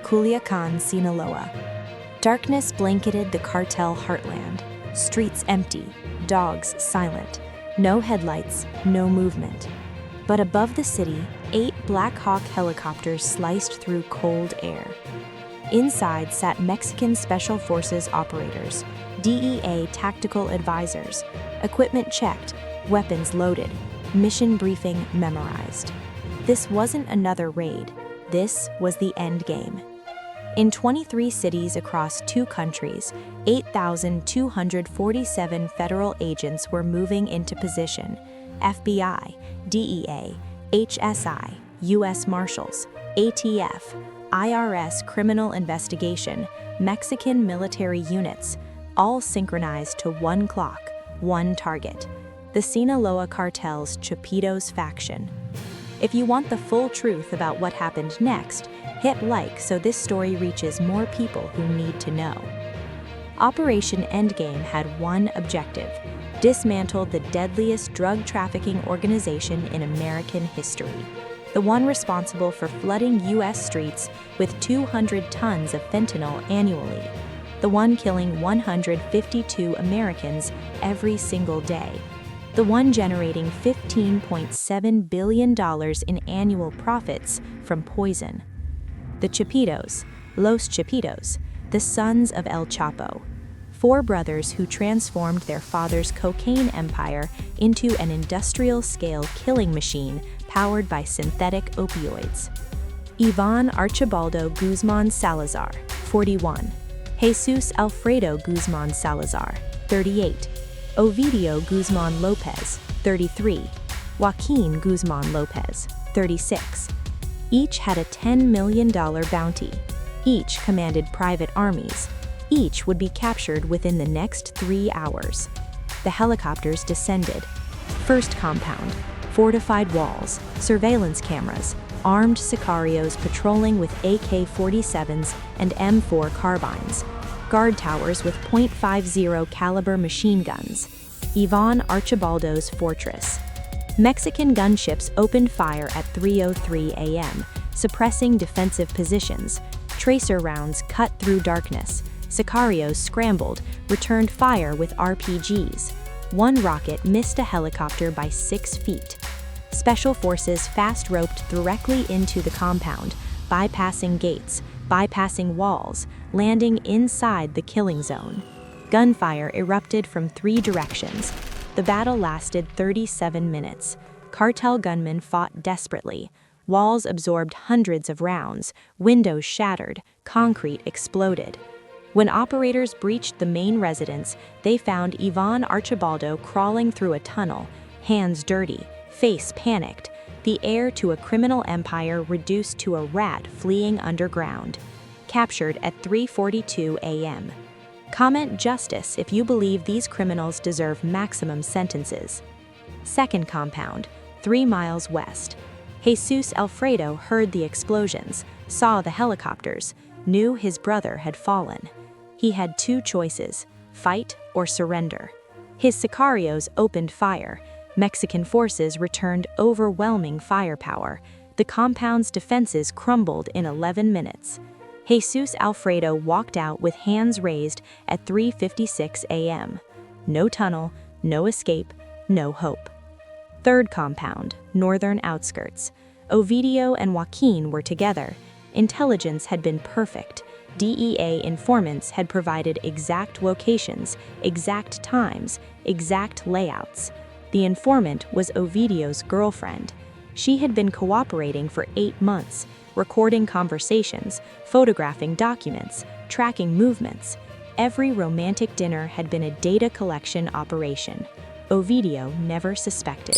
Culiacan, Sinaloa. Darkness blanketed the cartel heartland, streets empty, dogs silent, no headlights, no movement. But above the city, 8 Black Hawk helicopters sliced through cold air. Inside sat Mexican Special Forces operators, DEA tactical advisors, equipment checked, weapons loaded, mission briefing memorized. This wasn't another raid. This was the end game. In 23 cities across 2 countries, 8,247 federal agents were moving into position. FBI, DEA, HSI, U.S. Marshals, ATF, IRS Criminal Investigation, Mexican military units, all synchronized to one clock, one target: the Sinaloa Cartel's Chapitos faction. If you want the full truth about what happened next, hit like so this story reaches more people who need to know. Operation Endgame had one objective: dismantle the deadliest drug trafficking organization in American history, the one responsible for flooding U.S. streets with 200 tons of fentanyl annually, the one killing 152 Americans every single day, the one generating $15.7 billion in annual profits from poison. The Chapitos, Los Chapitos, the sons of El Chapo, 4 brothers who transformed their father's cocaine empire into an industrial-scale killing machine powered by synthetic opioids. Ivan Archibaldo Guzman Salazar, 41. Jesus Alfredo Guzman Salazar, 38. Ovidio Guzman Lopez, 33. Joaquin Guzman Lopez, 36. Each had a $10 million bounty. Each commanded private armies. Each would be captured within the next 3 hours. The helicopters descended. First compound: fortified walls, surveillance cameras, armed sicarios patrolling with AK-47s and M4 carbines, guard towers with .50 caliber machine guns. Ivan Archibaldo's fortress. Mexican gunships opened fire at 3:03 a.m., suppressing defensive positions. Tracer rounds cut through darkness. Sicarios scrambled, returned fire with RPGs. One rocket missed a helicopter by 6 feet. Special forces fast-roped directly into the compound, bypassing gates, bypassing walls, landing inside the killing zone. Gunfire erupted from 3 directions. The battle lasted 37 minutes. Cartel gunmen fought desperately. Walls absorbed hundreds of rounds, windows shattered, concrete exploded. When operators breached the main residence, they found Ivan Archibaldo crawling through a tunnel, hands dirty, face panicked, the heir to a criminal empire reduced to a rat fleeing underground. Captured at 3:42 a.m. Comment justice if you believe these criminals deserve maximum sentences. Second compound, 3 miles west. Jesus Alfredo heard the explosions, saw the helicopters, knew his brother had fallen. He had 2 choices: fight or surrender. His sicarios opened fire. Mexican forces returned overwhelming firepower. The compound's defenses crumbled in 11 minutes. Jesus Alfredo walked out with hands raised at 3:56 a.m. No tunnel, no escape, no hope. Third compound, northern outskirts. Ovidio and Joaquin were together. Intelligence had been perfect. DEA informants had provided exact locations, exact times, exact layouts. The informant was Ovidio's girlfriend. She had been cooperating for 8 months, recording conversations, photographing documents, tracking movements. Every romantic dinner had been a data collection operation. Ovidio never suspected.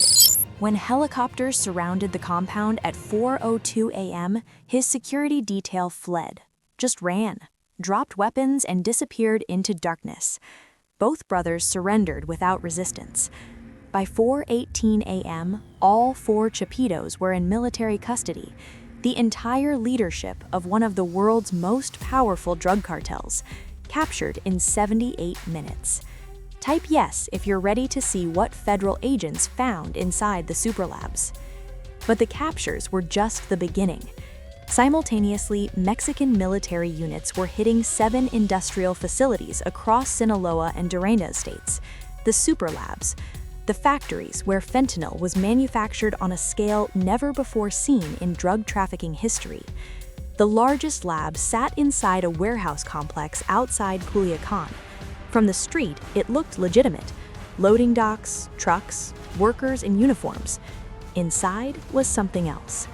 When helicopters surrounded the compound at 4:02 a.m., his security detail fled, just ran, dropped weapons, and disappeared into darkness. Both brothers surrendered without resistance. By 4:18 a.m., all 4 Chapitos were in military custody, the entire leadership of one of the world's most powerful drug cartels, captured in 78 minutes. Type yes if you're ready to see what federal agents found inside the superlabs. But the captures were just the beginning. Simultaneously, Mexican military units were hitting 7 industrial facilities across Sinaloa and Durango states, the super labs, the factories where fentanyl was manufactured on a scale never before seen in drug trafficking history. The largest lab sat inside a warehouse complex outside Culiacan. From the street, it looked legitimate. Loading docks, trucks, workers in uniforms. Inside was something else.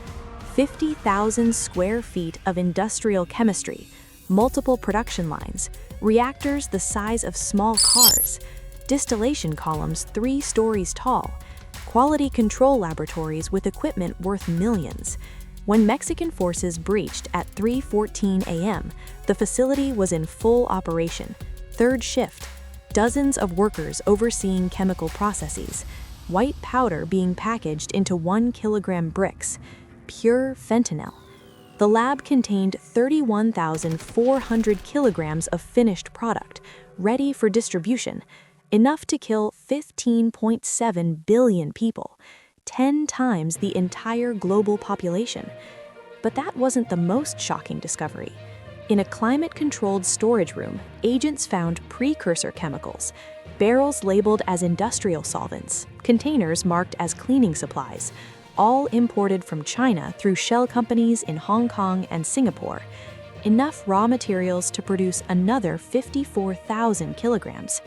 50,000 square feet of industrial chemistry, multiple production lines, reactors the size of small cars, distillation columns 3 stories tall, quality control laboratories with equipment worth millions. When Mexican forces breached at 3:14 a.m., the facility was in full operation, 3rd shift, dozens of workers overseeing chemical processes, white powder being packaged into 1-kilogram bricks, pure fentanyl. The lab contained 31,400 kilograms of finished product, ready for distribution, enough to kill 15.7 billion people, 10 times the entire global population. But that wasn't the most shocking discovery. In a climate-controlled storage room, agents found precursor chemicals, barrels labeled as industrial solvents, containers marked as cleaning supplies, all imported from China through shell companies in Hong Kong and Singapore. Enough raw materials to produce another 54,000 kilograms.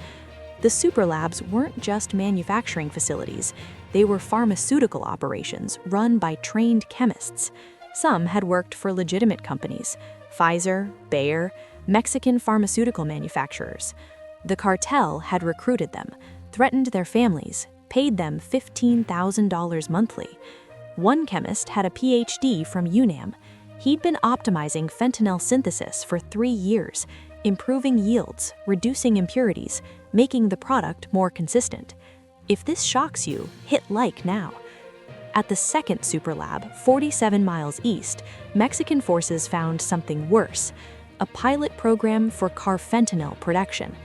The super labs weren't just manufacturing facilities, they were pharmaceutical operations run by trained chemists. Some had worked for legitimate companies, Pfizer, Bayer, Mexican pharmaceutical manufacturers. The cartel had recruited them, threatened their families, paid them $15,000 monthly. One chemist had a PhD from UNAM. He'd been optimizing fentanyl synthesis for 3 years, improving yields, reducing impurities, making the product more consistent. If this shocks you, hit like now. At the second super lab, 47 miles east, Mexican forces found something worse, a pilot program for carfentanil production.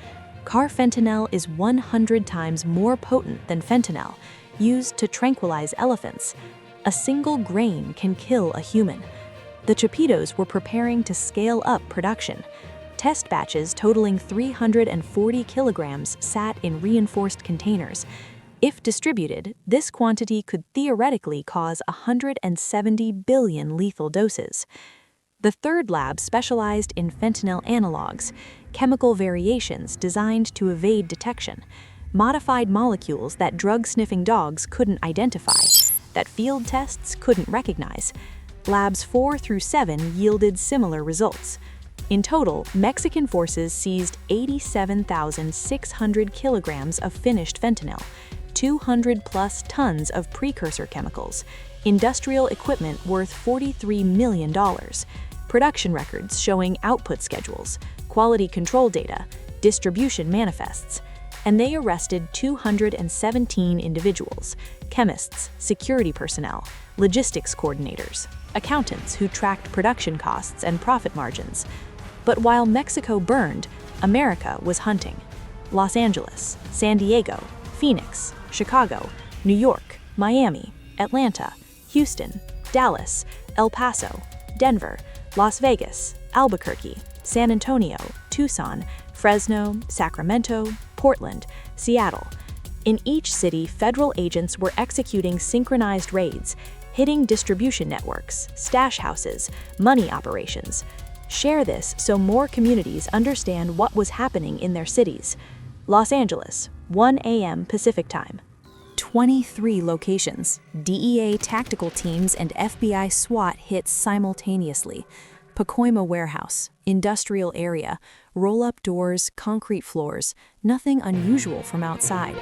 Carfentanil is 100 times more potent than fentanyl, used to tranquilize elephants. A single grain can kill a human. The Chapitos were preparing to scale up production. Test batches totaling 340 kilograms sat in reinforced containers. If distributed, this quantity could theoretically cause 170 billion lethal doses. The third lab specialized in fentanyl analogs, chemical variations designed to evade detection, modified molecules that drug-sniffing dogs couldn't identify, that field tests couldn't recognize. Labs 4 through 7 yielded similar results. In total, Mexican forces seized 87,600 kilograms of finished fentanyl, 200-plus tons of precursor chemicals, industrial equipment worth $43 million, production records showing output schedules, quality control data, distribution manifests, and they arrested 217 individuals, chemists, security personnel, logistics coordinators, accountants who tracked production costs and profit margins. But while Mexico burned, America was hunting. Los Angeles, San Diego, Phoenix, Chicago, New York, Miami, Atlanta, Houston, Dallas, El Paso, Denver, Las Vegas, Albuquerque, San Antonio, Tucson, Fresno, Sacramento, Portland, Seattle. In each city, federal agents were executing synchronized raids, hitting distribution networks, stash houses, money operations. Share this so more communities understand what was happening in their cities. Los Angeles, 1 a.m. Pacific Time. 23 locations, DEA tactical teams and FBI SWAT hit simultaneously. Pacoima warehouse, industrial area, roll-up doors, concrete floors, nothing unusual from outside.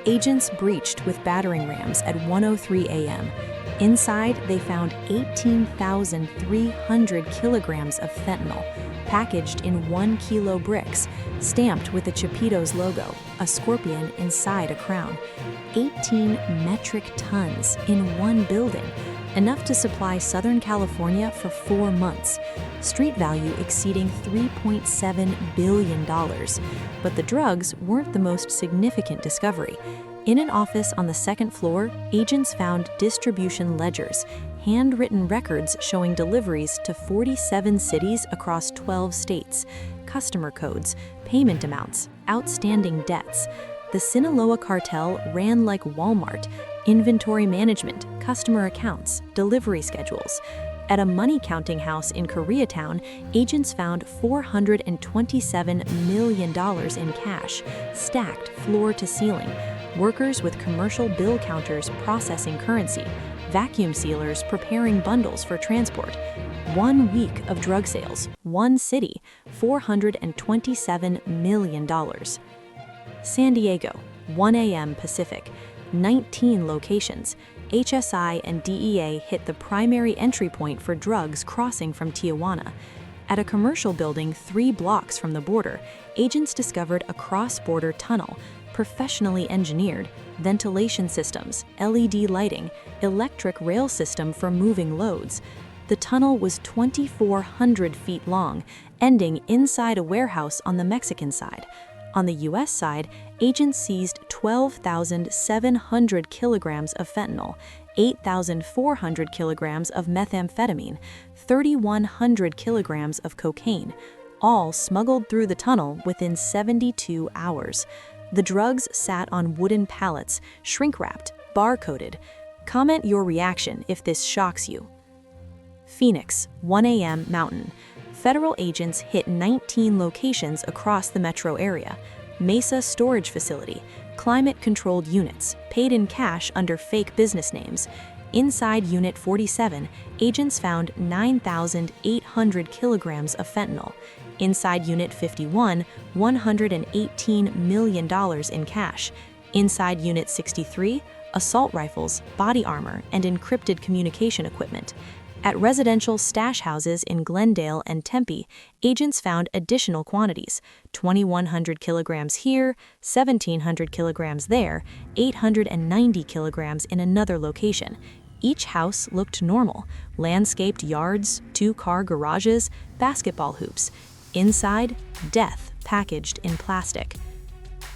Agents breached with battering rams at 1:03 a.m. Inside, they found 18,300 kilograms of fentanyl, packaged in 1 kilo bricks, stamped with the Chapitos logo, a scorpion inside a crown. 18 metric tons in one building, enough to supply Southern California for 4 months. Street value exceeding $3.7 billion. But the drugs weren't the most significant discovery. In an office on the second floor, agents found distribution ledgers, handwritten records showing deliveries to 47 cities across 12 states, customer codes, payment amounts, outstanding debts. The Sinaloa Cartel ran like Walmart: inventory management, customer accounts, delivery schedules. At a money-counting house in Koreatown, agents found $427 million in cash, stacked floor to ceiling. Workers with commercial bill counters processing currency, vacuum sealers preparing bundles for transport. 1 week of drug sales, one city, $427 million. San Diego, 1 a.m. Pacific, 19 locations. HSI and DEA hit the primary entry point for drugs crossing from Tijuana. At a commercial building 3 blocks from the border, agents discovered a cross-border tunnel, professionally engineered, ventilation systems, LED lighting, electric rail system for moving loads. The tunnel was 2,400 feet long, ending inside a warehouse on the Mexican side. On the U.S. side, agents seized 12,700 kilograms of fentanyl, 8,400 kilograms of methamphetamine, 3,100 kilograms of cocaine, all smuggled through the tunnel within 72 hours. The drugs sat on wooden pallets, shrink-wrapped, barcoded. Comment your reaction if this shocks you. Phoenix, 1 a.m. Mountain. Federal agents hit 19 locations across the metro area. Mesa Storage Facility, climate-controlled units, paid in cash under fake business names. Inside Unit 47, agents found 9,800 kilograms of fentanyl. Inside Unit 51, $118 million in cash. Inside Unit 63, assault rifles, body armor, and encrypted communication equipment. At residential stash houses in Glendale and Tempe, agents found additional quantities: 2,100 kilograms here, 1,700 kilograms there, 890 kilograms in another location. Each house looked normal: landscaped yards, 2-car garages, basketball hoops. Inside, death packaged in plastic.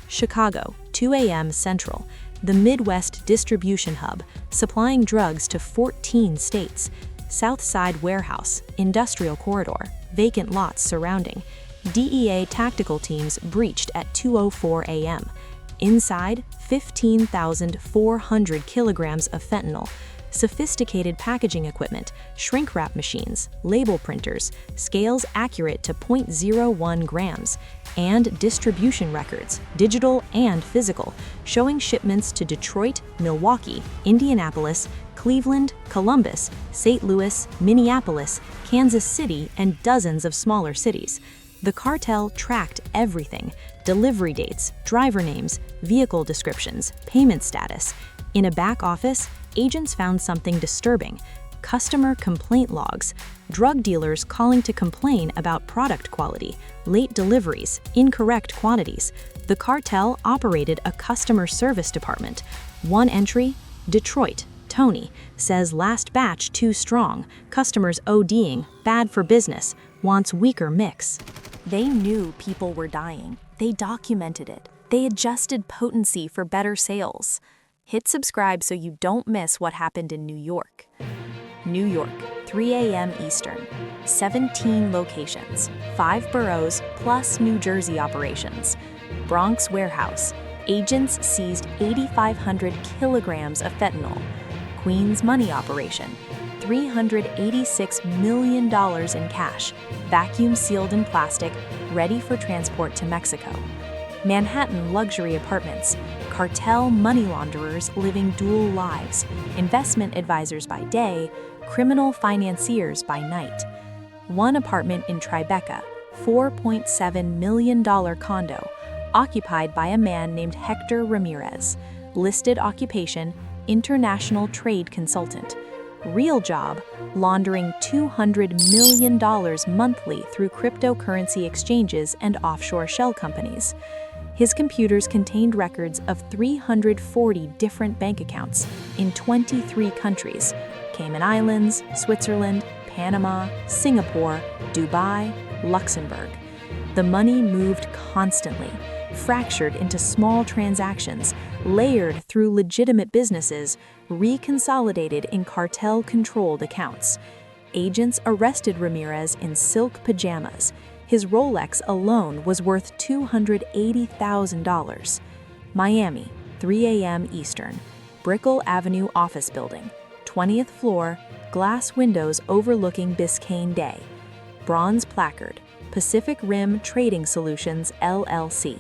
Chicago, 2 a.m. Central, the Midwest distribution hub, supplying drugs to 14 states. South Side warehouse, industrial corridor, vacant lots surrounding. DEA tactical teams breached at 2:04 a.m. Inside, 15,400 kilograms of fentanyl. Sophisticated packaging equipment, shrink wrap machines, label printers, scales accurate to 0.01 grams, and distribution records, digital and physical, showing shipments to Detroit, Milwaukee, Indianapolis, Cleveland, Columbus, St. Louis, Minneapolis, Kansas City, and dozens of smaller cities. The cartel tracked everything: delivery dates, driver names, vehicle descriptions, payment status. In a back office, agents found something disturbing: customer complaint logs, drug dealers calling to complain about product quality, late deliveries, incorrect quantities. The cartel operated a customer service department. One entry: Detroit, Tony says last batch too strong, customers ODing, bad for business, wants weaker mix. They knew people were dying. They documented it. They adjusted potency for better sales. Hit subscribe so you don't miss what happened in New York. New York, 3 a.m. Eastern, 17 locations, 5 boroughs plus New Jersey operations. Bronx warehouse, agents seized 8,500 kilograms of fentanyl. Queens money operation, $386 million in cash, vacuum sealed in plastic, ready for transport to Mexico. Manhattan luxury apartments, cartel money launderers living dual lives, investment advisors by day, criminal financiers by night. One apartment in Tribeca, $4.7 million condo, occupied by a man named Hector Ramirez. Listed occupation, international trade consultant. Real job, laundering $200 million monthly through cryptocurrency exchanges and offshore shell companies. His computers contained records of 340 different bank accounts in 23 countries: Cayman Islands, Switzerland, Panama, Singapore, Dubai, Luxembourg. The money moved constantly. fractured into small transactions, layered through legitimate businesses, reconsolidated in cartel-controlled accounts. Agents arrested Ramirez in silk pajamas. His Rolex alone was worth $280,000. Miami, 3 a.m. Eastern. Brickell Avenue office building. 20th floor, glass windows overlooking Biscayne Bay. Bronze placard, Pacific Rim Trading Solutions, LLC.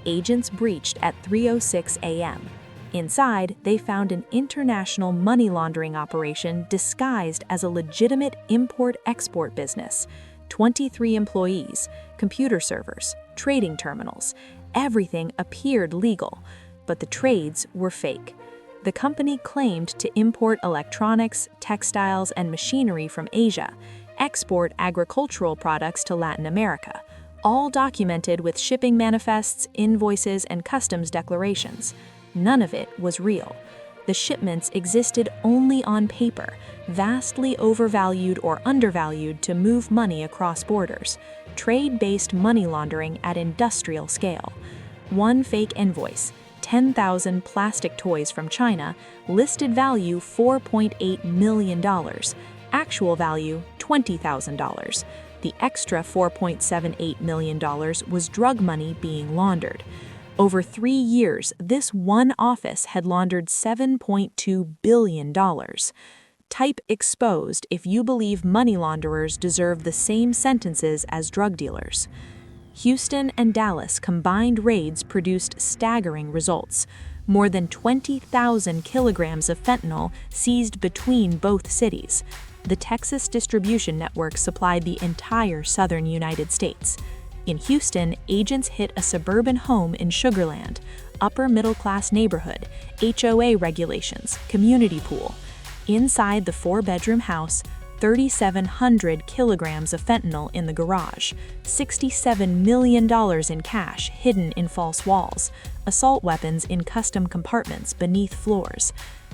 Agents breached at 3:06 a.m. Inside, they found an international money laundering operation disguised as a legitimate import-export business. 23 employees, computer servers, trading terminals. Everything appeared legal, but the trades were fake. The company claimed to import electronics, textiles, and machinery from Asia, export agricultural products to Latin America, all documented with shipping manifests, invoices, and customs declarations. None of it was real. The shipments existed only on paper, vastly overvalued or undervalued to move money across borders. Trade-based money laundering at industrial scale. One fake invoice, 10,000 plastic toys from China, listed value $4.8 million. Actual value, $20,000. The extra $4.78 million was drug money being laundered. Over 3 years, this one office had laundered $7.2 billion. Type exposed if you believe money launderers deserve the same sentences as drug dealers. Houston and Dallas combined raids produced staggering results. More than 20,000 kilograms of fentanyl seized between both cities. The Texas distribution network supplied the entire southern United States. In Houston, agents hit a suburban home in Sugar Land, upper middle-class neighborhood, HOA regulations, community pool. Inside the 4-bedroom house, 3,700 kilograms of fentanyl in the garage, $67 million in cash hidden in false walls, assault weapons in custom compartments beneath floors.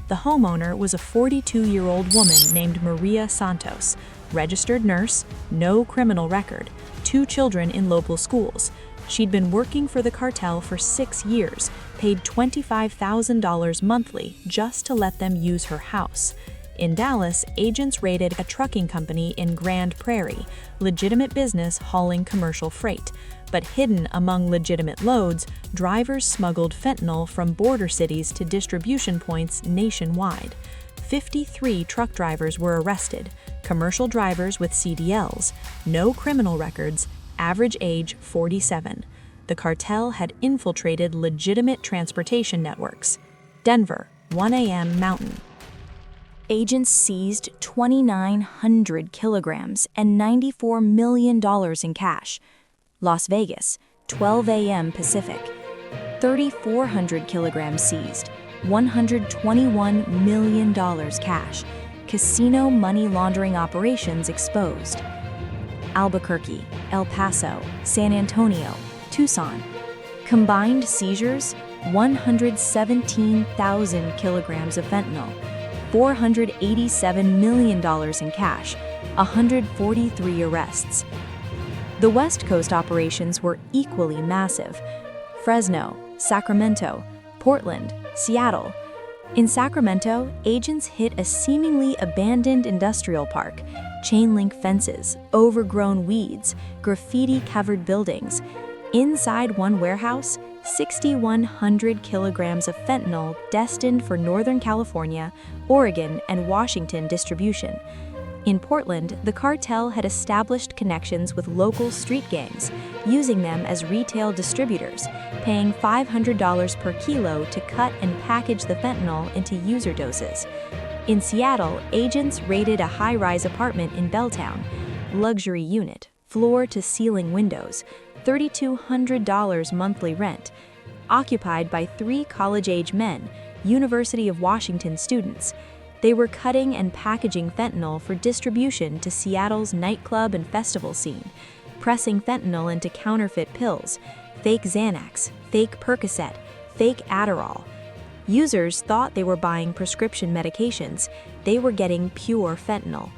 The homeowner was a 42-year-old woman named Maria Santos, registered nurse, no criminal record, 2 children in local schools. She'd been working for the cartel for 6 years, paid $25,000 monthly just to let them use her house. In Dallas, agents raided a trucking company in Grand Prairie, legitimate business hauling commercial freight. But hidden among legitimate loads, drivers smuggled fentanyl from border cities to distribution points nationwide. 53 truck drivers were arrested, commercial drivers with CDLs, no criminal records, average age 47. The cartel had infiltrated legitimate transportation networks. Denver, 1 a.m. Mountain. Agents seized 2,900 kilograms and $94 million in cash. Las Vegas, 12 a.m. Pacific. 3,400 kilograms seized, $121 million cash. Casino money laundering operations exposed. Albuquerque, El Paso, San Antonio, Tucson. Combined seizures, 117,000 kilograms of fentanyl, $487 million in cash, 143 arrests. The West Coast operations were equally massive. Fresno, Sacramento, Portland, Seattle. In Sacramento, agents hit a seemingly abandoned industrial park, chain-link fences, overgrown weeds, graffiti-covered buildings. Inside one warehouse, 6,100 kilograms of fentanyl destined for Northern California, Oregon, and Washington distribution. In Portland, the cartel had established connections with local street gangs, using them as retail distributors, paying $500 per kilo to cut and package the fentanyl into user doses. In Seattle, agents raided a high-rise apartment in Belltown, luxury unit, floor-to-ceiling windows, $3,200 monthly rent, occupied by 3 college-age men, University of Washington students. They were cutting and packaging fentanyl for distribution to Seattle's nightclub and festival scene, pressing fentanyl into counterfeit pills, fake Xanax, fake Percocet, fake Adderall. Users thought they were buying prescription medications. They were getting pure fentanyl.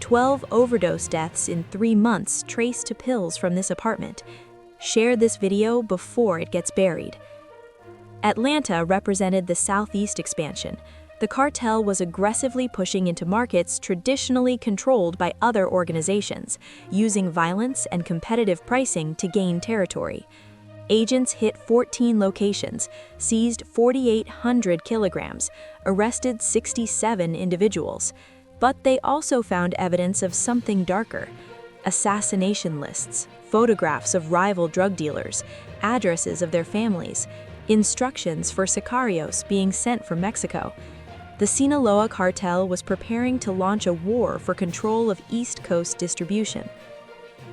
12 overdose deaths in 3 months traced to pills from this apartment. Share this video before it gets buried. Atlanta represented the Southeast expansion. The cartel was aggressively pushing into markets traditionally controlled by other organizations, using violence and competitive pricing to gain territory. Agents hit 14 locations, seized 4,800 kilograms, arrested 67 individuals. But they also found evidence of something darker: assassination lists, photographs of rival drug dealers, addresses of their families, instructions for sicarios being sent from Mexico. The Sinaloa Cartel was preparing to launch a war for control of East Coast distribution.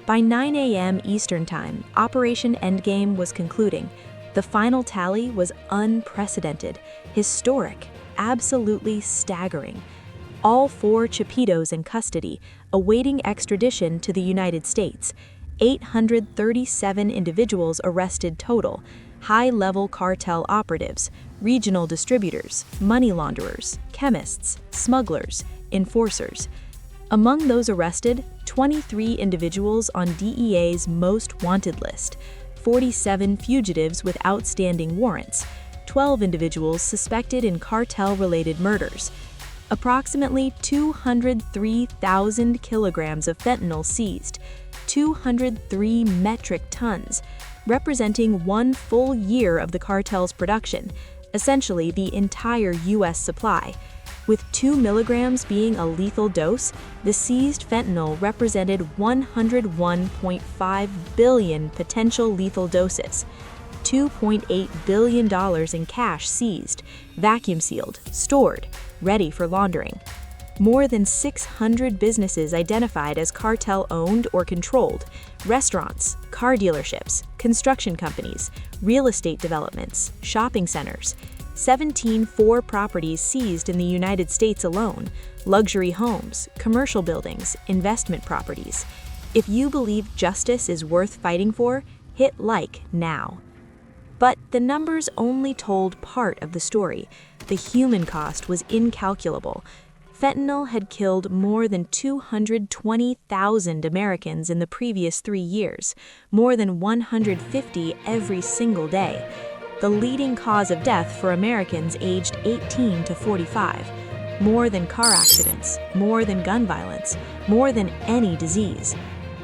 By 9 a.m. Eastern Time, Operation Endgame was concluding. The final tally was unprecedented, historic, absolutely staggering. All 4 Chapitos in custody, awaiting extradition to the United States. 837 individuals arrested total: high-level cartel operatives, regional distributors, money launderers, chemists, smugglers, enforcers. Among those arrested, 23 individuals on DEA's most wanted list, 47 fugitives with outstanding warrants, 12 individuals suspected in cartel-related murders. Approximately 203,000 kilograms of fentanyl seized, 203 metric tons, representing 1 full year of the cartel's production, essentially the entire U.S. supply. With 2 milligrams being a lethal dose, the seized fentanyl represented 101.5 billion potential lethal doses. $2.8 billion in cash seized, vacuum-sealed, stored, ready for laundering. More than 600 businesses identified as cartel-owned or controlled: restaurants, car dealerships, construction companies, real estate developments, shopping centers. 17 properties seized in the United States alone: luxury homes, commercial buildings, investment properties. If you believe justice is worth fighting for, hit like now. But the numbers only told part of the story. The human cost was incalculable. Fentanyl had killed more than 220,000 Americans in the previous 3 years, more than 150 every single day. The leading cause of death for Americans aged 18 to 45. More than car accidents, more than gun violence, more than any disease.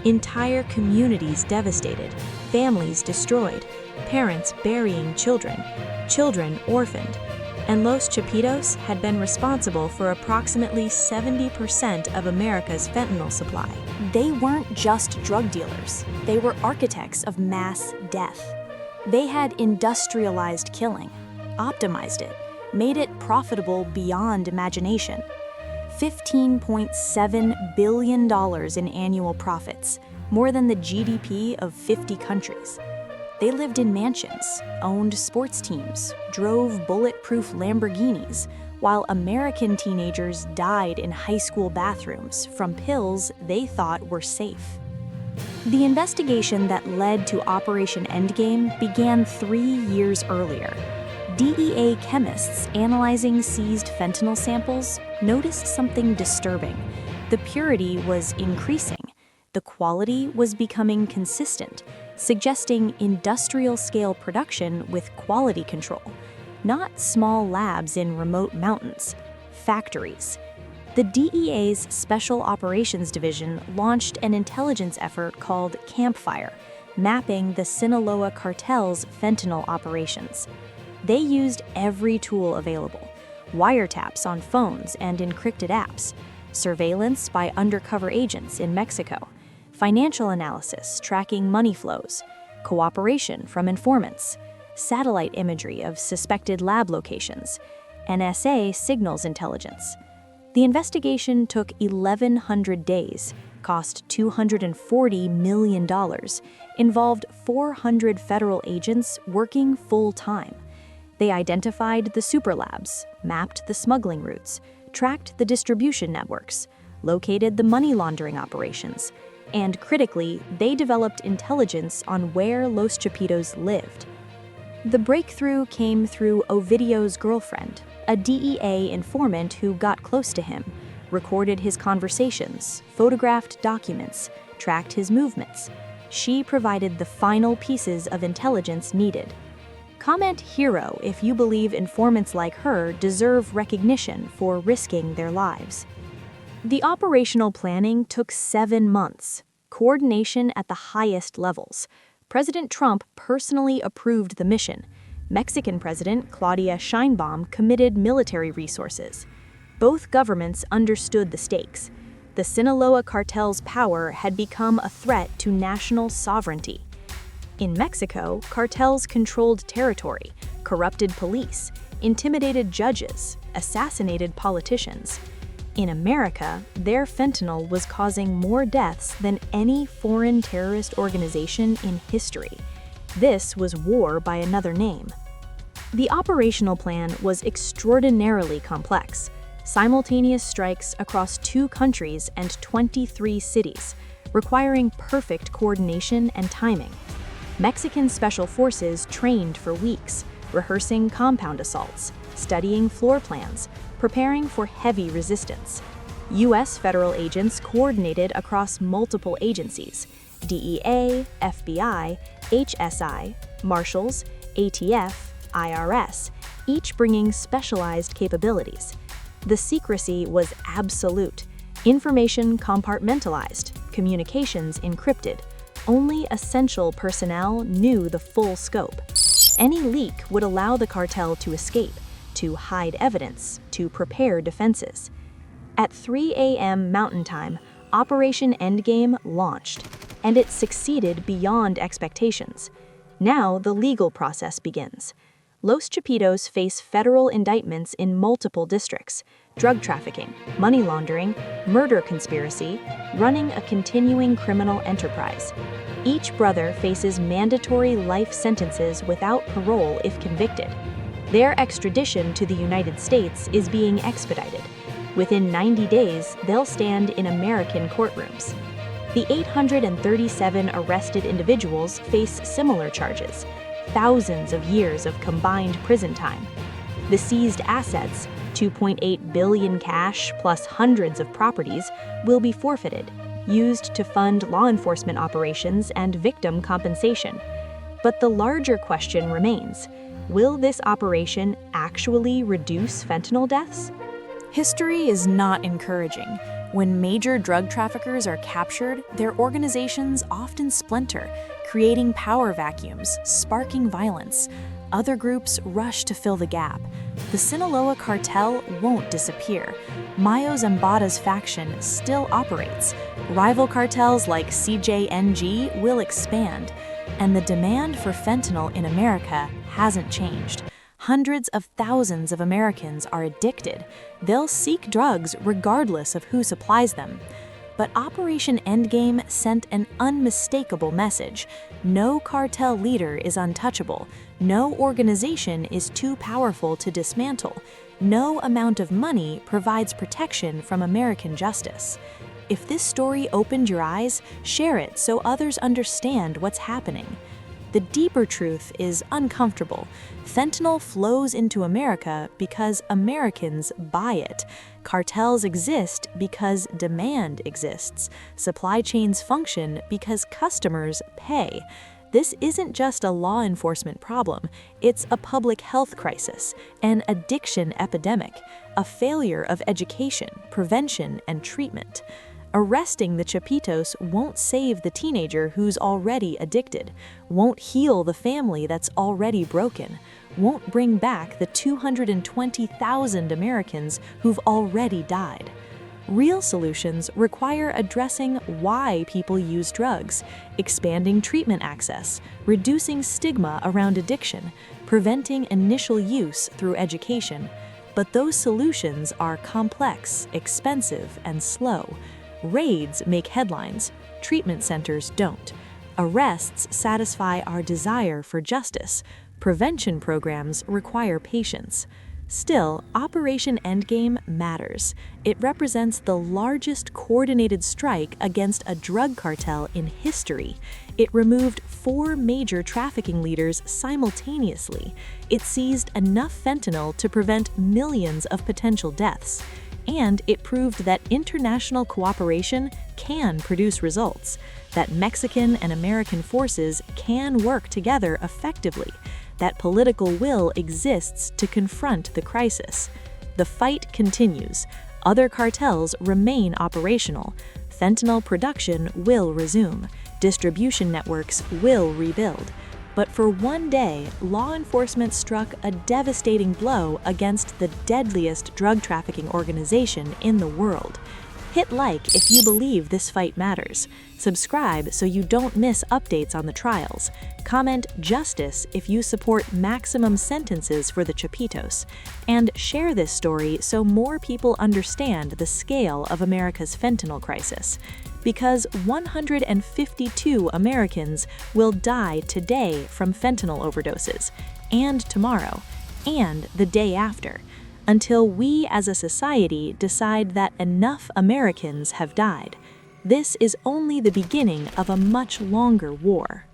Entire communities devastated, families destroyed, parents burying children, children orphaned. And Los Chapitos had been responsible for approximately 70% of America's fentanyl supply. They weren't just drug dealers, they were architects of mass death. They had industrialized killing, optimized it, made it profitable beyond imagination. $15.7 billion in annual profits, more than the GDP of 50 countries. They lived in mansions, owned sports teams, drove bulletproof Lamborghinis, while American teenagers died in high school bathrooms from pills they thought were safe. The investigation that led to Operation Endgame began 3 years earlier. DEA chemists analyzing seized fentanyl samples noticed something disturbing. The purity was increasing. The quality was becoming consistent, suggesting industrial-scale production with quality control, not small labs in remote mountains, factories. The DEA's Special Operations Division launched an intelligence effort called Campfire, mapping the Sinaloa Cartel's fentanyl operations. They used every tool available: wiretaps on phones and encrypted apps, surveillance by undercover agents in Mexico, financial analysis tracking money flows, cooperation from informants, satellite imagery of suspected lab locations, NSA signals intelligence. The investigation took 1,100 days, cost $240 million, involved 400 federal agents working full-time. They identified the superlabs, mapped the smuggling routes, tracked the distribution networks, located the money laundering operations, and critically, they developed intelligence on where Los Chapitos lived. The breakthrough came through Ovidio's girlfriend, a DEA informant who got close to him, recorded his conversations, photographed documents, tracked his movements. She provided the final pieces of intelligence needed. Comment hero if you believe informants like her deserve recognition for risking their lives. The operational planning took 7 months, coordination at the highest levels. President Trump personally approved the mission. Mexican President Claudia Sheinbaum committed military resources. Both governments understood the stakes. The Sinaloa Cartel's power had become a threat to national sovereignty. In Mexico, cartels controlled territory, corrupted police, intimidated judges, assassinated politicians. In America, their fentanyl was causing more deaths than any foreign terrorist organization in history. This was war by another name. The operational plan was extraordinarily complex. Simultaneous strikes across 2 countries and 23 cities, requiring perfect coordination and timing. Mexican special forces trained for weeks, rehearsing compound assaults, studying floor plans, preparing for heavy resistance. U.S. federal agents coordinated across multiple agencies: DEA, FBI, HSI, Marshals, ATF, IRS, each bringing specialized capabilities. The secrecy was absolute, information compartmentalized, communications encrypted. Only essential personnel knew the full scope. Any leak would allow the cartel to escape, to hide evidence, to prepare defenses. At 3 a.m. Mountain Time, Operation Endgame launched, and it succeeded beyond expectations. Now the legal process begins. Los Chapitos face federal indictments in multiple districts: drug trafficking, money laundering, murder conspiracy, running a continuing criminal enterprise. Each brother faces mandatory life sentences without parole if convicted. Their extradition to the United States is being expedited. Within 90 days, they'll stand in American courtrooms. The 837 arrested individuals face similar charges: thousands of years of combined prison time. The seized assets, 2.8 billion cash plus hundreds of properties, will be forfeited, used to fund law enforcement operations and victim compensation. But the larger question remains: will this operation actually reduce fentanyl deaths? History is not encouraging. When major drug traffickers are captured, their organizations often splinter, creating power vacuums, sparking violence. Other groups rush to fill the gap. The Sinaloa Cartel won't disappear. Mayo Zambada's faction still operates. Rival cartels like CJNG will expand. And the demand for fentanyl in America hasn't changed. Hundreds of thousands of Americans are addicted. They'll seek drugs regardless of who supplies them. But Operation Endgame sent an unmistakable message. No cartel leader is untouchable. No organization is too powerful to dismantle. No amount of money provides protection from American justice. If this story opened your eyes, share it so others understand what's happening. The deeper truth is uncomfortable. Fentanyl flows into America because Americans buy it. Cartels exist because demand exists. Supply chains function because customers pay. This isn't just a law enforcement problem. It's a public health crisis, an addiction epidemic, a failure of education, prevention, and treatment. Arresting the Chapitos won't save the teenager who's already addicted, won't heal the family that's already broken, won't bring back the 220,000 Americans who've already died. Real solutions require addressing why people use drugs, expanding treatment access, reducing stigma around addiction, preventing initial use through education. But those solutions are complex, expensive, and slow. Raids make headlines, treatment centers don't. Arrests satisfy our desire for justice. Prevention programs require patience. Still, Operation Endgame matters. It represents the largest coordinated strike against a drug cartel in history. It removed 4 major trafficking leaders simultaneously. It seized enough fentanyl to prevent millions of potential deaths. And it proved that international cooperation can produce results, that Mexican and American forces can work together effectively, that political will exists to confront the crisis. The fight continues. Other cartels remain operational. Fentanyl production will resume. Distribution networks will rebuild. But for one day, law enforcement struck a devastating blow against the deadliest drug trafficking organization in the world. Hit like if you believe this fight matters. Subscribe so you don't miss updates on the trials. Comment justice if you support maximum sentences for the Chapitos. And share this story so more people understand the scale of America's fentanyl crisis. Because 152 Americans will die today from fentanyl overdoses, and tomorrow, and the day after, until we as a society decide that enough Americans have died. This is only the beginning of a much longer war.